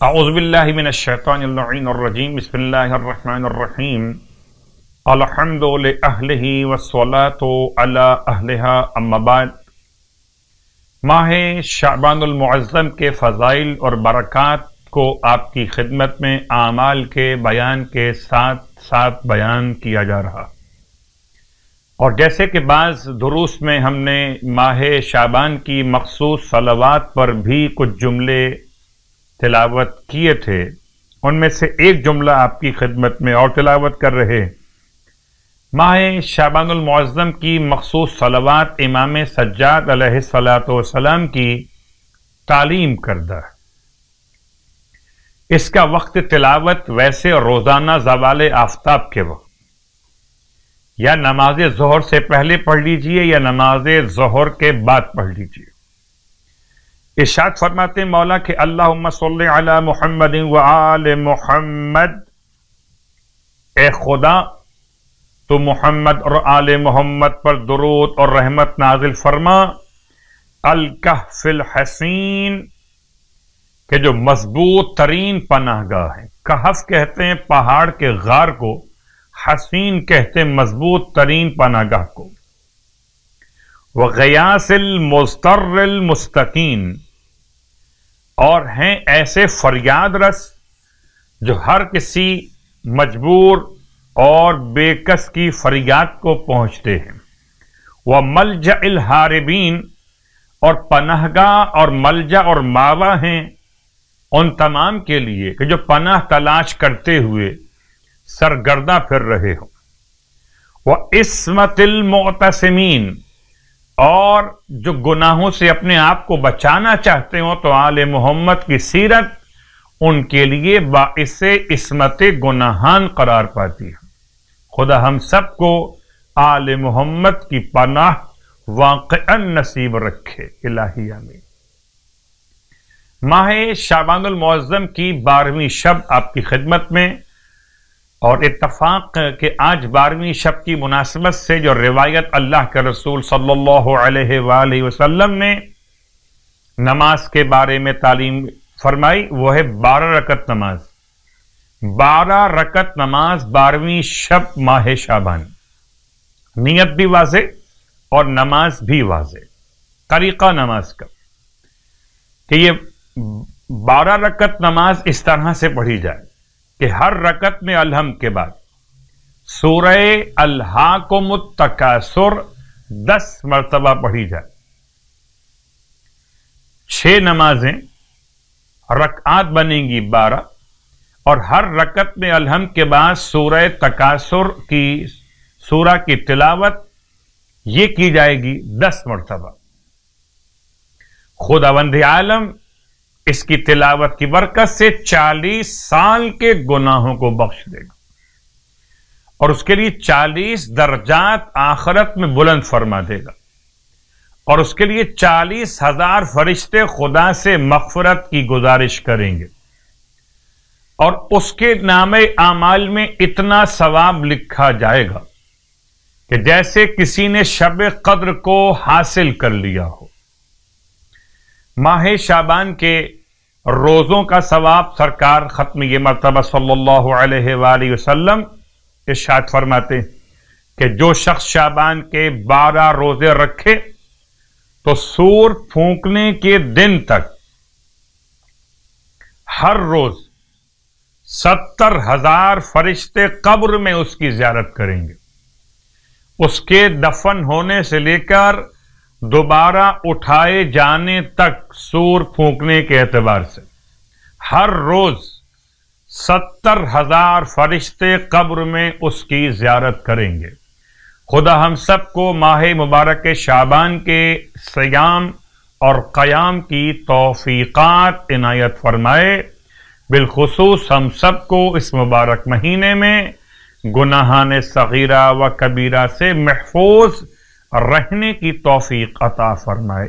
اعوذ باللہ من الشیطان اللعین الرجیم بسم اللہ الرحمن الرحیم الحمد لأہلہ والصلاة علی اہلہا اما بعد۔ ماہ شعبان المعظم کے فضائل اور برکات کو آپ کی خدمت میں اعمال کے بیان کے ساتھ ساتھ بیان کیا جا رہا، اور جیسے کہ بعض دروس میں ہم نے ماہ شعبان کی مخصوص صلوات پر بھی کچھ جملے تلاوت کیے تھے، ان میں سے ایک جملہ آپ کی خدمت میں اور تلاوت کر رہے۔ ماہ شعبان المعظم کی مخصوص صلوات امام سجاد علیہ السلام کی تعلیم کردہ ہے۔ اس کا وقت تلاوت ویسے روزانہ زوال آفتاب کے وقت یا نماز ظہر سے پہلے پڑھ لیجئے یا نماز ظہر کے بعد پڑھ لیجئے۔ ارشاد فرماتے مولا کہ اللہم صلی علی محمد وآل محمد، اے خدا تو محمد اور آل محمد پر درود اور رحمت نازل فرما۔ الکہف الحصین، کہ جو مضبوط ترین پناہ گاہ ہے۔ کہف کہتے ہیں پہاڑ کے غار کو، حصین کہتے ہیں مضبوط ترین پناہ گاہ کو۔ وغیاث المضطر المستقین، اور ہیں ایسے فریاد رس جو ہر کسی مجبور اور بے کس کی فریاد کو پہنچتے ہیں۔ وملجأ الہاربین، اور پناہ گاہ اور ملجا اور ماوا ہیں ان تمام کے لیے کہ جو پناہ تلاش کرتے ہوئے سرگرداں پھر رہے ہوں۔ وعصمت المعتصمین، اور جو گناہوں سے اپنے آپ کو بچانا چاہتے ہوں تو آل محمد کی سیرت ان کے لیے باعث عصمت گناہان قرار پاتی ہے۔ خدا ہم سب کو آل محمد کی پناہ واقعا نصیب رکھے، الہی آمین۔ ماہ شعبان المعظم کی 12ویں شب آپ کی خدمت میں، اور اتفاق کہ آج 12ویں شب کی مناسبت سے جو روایت اللہ کے رسول صلی اللہ علیہ وآلہ وسلم نے نماز کے بارے میں تعلیم فرمائی وہ ہے 12 رکعت نماز۔ 12 رکعت نماز 12ویں شب ماہ شعبان، نیت بھی واضح اور نماز بھی واضح۔ طریقہ نماز کا کہ یہ 12 رکعت نماز اس طرح سے پڑھی جائے کہ ہر رکعت میں الحمد کے بعد سورہ الہاکم التکاثر 10 مرتبہ پڑھی جائے۔ 6 نمازیں رکعات بنیں گی 12، اور ہر رکعت میں الحمد کے بعد سورہ تکاثر کی سورہ کی تلاوت یہ کی جائے گی 10 مرتبہ۔ خداوند عالم اس کی تلاوت کی برکت سے 40 سال کے گناہوں کو بخش دے گا، اور اس کے لیے 40 درجات آخرت میں بلند فرما دے گا، اور اس کے لیے 40,000 فرشتے خدا سے مغفرت کی گزارش کریں گے، اور اس کے نام اعمال میں اتنا ثواب لکھا جائے گا کہ جیسے کسی نے شب قدر کو حاصل کر لیا ہو۔ ماہ شعبان کے روزوں کا ثواب سرکار ختم یہ مرتبہ صلی اللہ علیہ وآلہ وسلم ارشاد فرماتے ہیں کہ جو شخص شعبان کے 12 روزے رکھے تو سور پھونکنے کے دن تک ہر روز 70,000 فرشتے قبر میں اس کی زیارت کریں گے، اس کے دفن ہونے سے لے کر دوبارہ اٹھائے جانے تک سور پھونکنے کے اعتبار سے ہر روز 70,000 فرشتے قبر میں اس کی زیارت کریں گے۔ خدا ہم سب کو ماہ مبارک شعبان کے صیام اور قیام کی توفیقات عنایت فرمائے۔ بالخصوص ہم سب کو اس مبارک مہینے میں گناہان صغیرہ و کبیرہ سے محفوظ رہنے کی توفیق عطا فرمائے۔